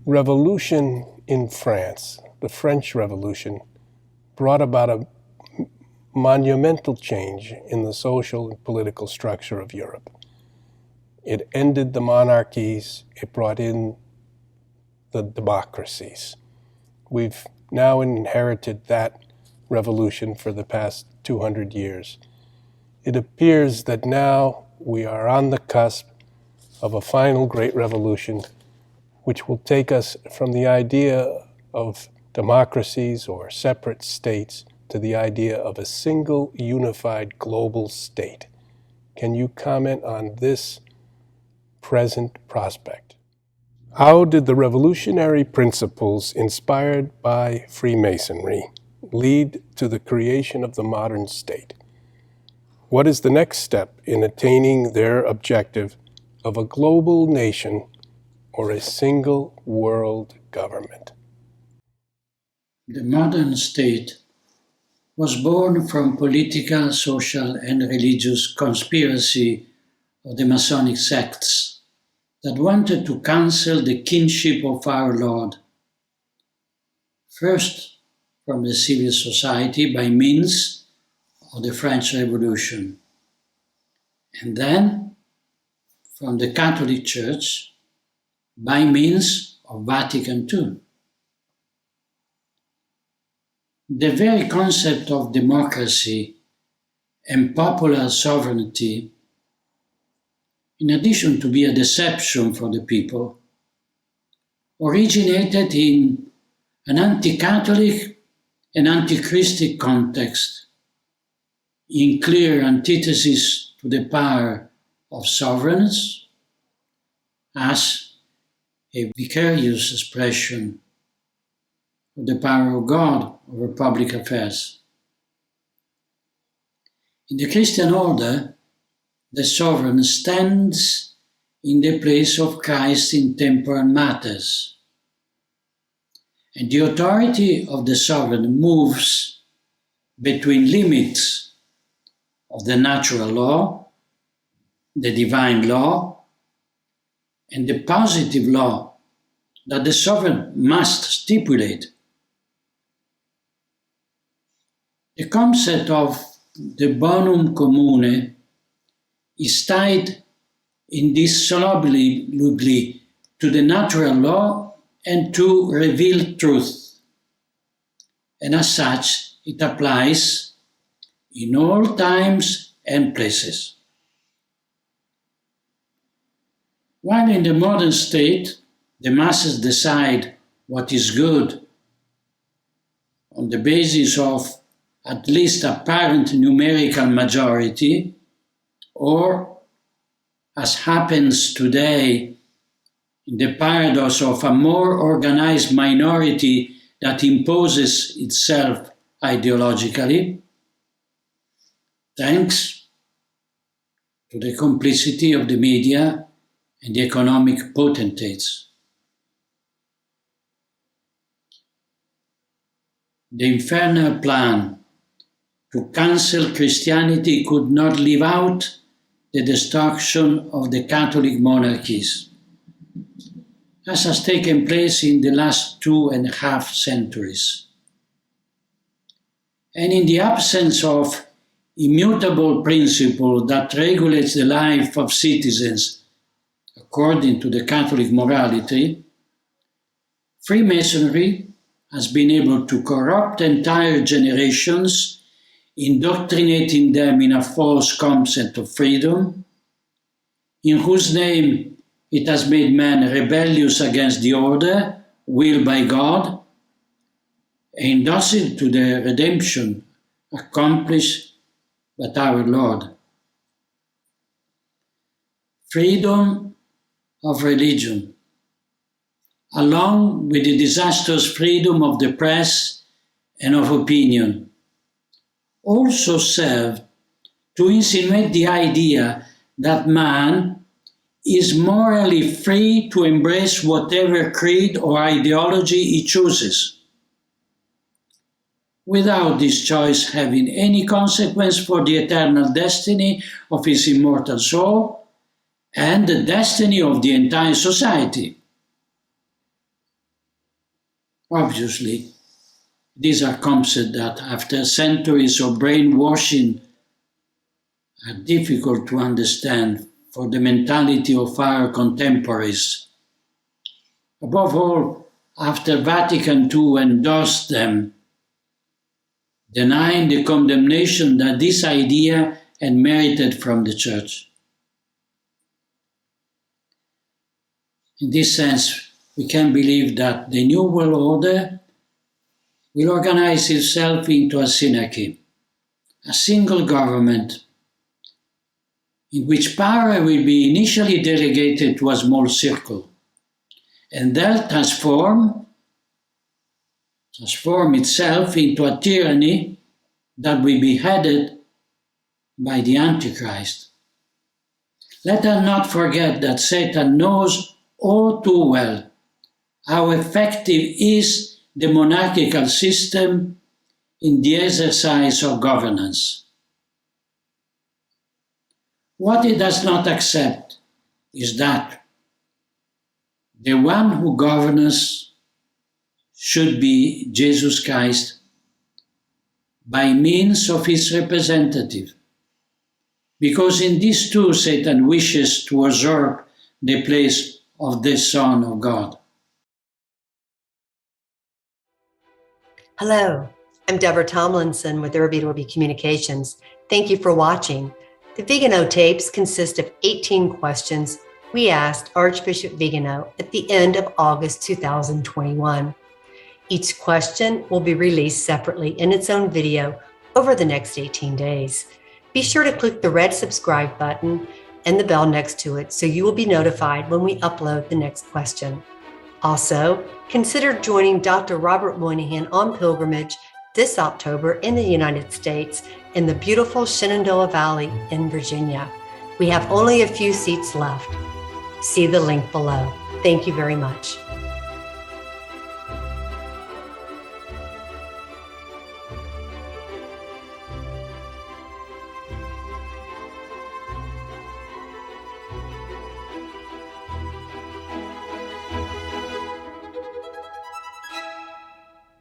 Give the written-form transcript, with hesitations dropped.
revolution in France, the French Revolution, brought about a monumental change in the social and political structure of Europe. It ended the monarchies, it brought in the democracies. We've now inherited that revolution for the past 200 years. It appears that now we are on the cusp of a final great revolution which will take us from the idea of democracies or separate states to the idea of a single unified global state. Can you comment on this present prospect? How did the revolutionary principles inspired by Freemasonry lead to the creation of the modern state? What is the next step in attaining their objective of a global nation or a single world government? The modern state was born from political, social, and religious conspiracy of the Masonic sects that wanted to cancel the Kingship of Our Lord. First, from the civil society by means of the French Revolution, and then from the Catholic Church by means of Vatican II. The very concept of democracy and popular sovereignty, in addition to be a deception for the people, originated in an anti-Catholic and anti-Christian context, in clear antithesis to the power of sovereigns as a vicarious expression of the power of God over public affairs. In the Christian order, the sovereign stands in the place of Christ in temporal matters, and the authority of the sovereign moves between limits of the natural law, the divine law, and the positive law that the sovereign must stipulate. The concept of the bonum commune is tied indissolubly to the natural law and to revealed truth, and as such it applies in all times and places. While in the modern state, the masses decide what is good on the basis of at least apparent numerical majority, or, as happens today, in the paradox of a more organized minority that imposes itself ideologically, thanks to the complicity of the media and the economic potentates. The infernal plan to cancel Christianity could not leave out the destruction of the Catholic monarchies, as has taken place in the last 2.5 centuries. And in the absence of immutable principle that regulates the life of citizens according to the Catholic morality, Freemasonry has been able to corrupt entire generations, indoctrinating them in a false concept of freedom, in whose name it has made men rebellious against the order willed by God, and docile to the redemption accomplished by our Lord. Freedom of religion, along with the disastrous freedom of the press and of opinion, also serve to insinuate the idea that man is morally free to embrace whatever creed or ideology he chooses, without this choice having any consequence for the eternal destiny of his immortal soul and the destiny of the entire society. Obviously, these are concepts that after centuries of brainwashing are difficult to understand for the mentality of our contemporaries. Above all, after Vatican II endorsed them, denying the condemnation that this idea had merited from the Church. In this sense, we can believe that the New World Order will organize itself into a synarchy, a single government, in which power will be initially delegated to a small circle, and then transform itself into a tyranny that will be headed by the Antichrist. Let us not forget that Satan knows all too well how effective is the monarchical system in the exercise of governance. What he does not accept is that the one who governs should be Jesus Christ by means of his representative, because in this too Satan wishes to usurp the place of the Son of God. Hello, I'm Deborah Tomlinson with Irrebutably Communications. Thank you for watching. The Viganò Tapes consist of 18 questions we asked Archbishop Viganò at the end of August 2021. Each question will be released separately in its own video over the next 18 days. Be sure to click the red subscribe button and the bell next to it so you will be notified when we upload the next question. Also, consider joining Dr. Robert Moynihan on pilgrimage this October in the United States in the beautiful Shenandoah Valley in Virginia. We have only a few seats left. See the link below. Thank you very much.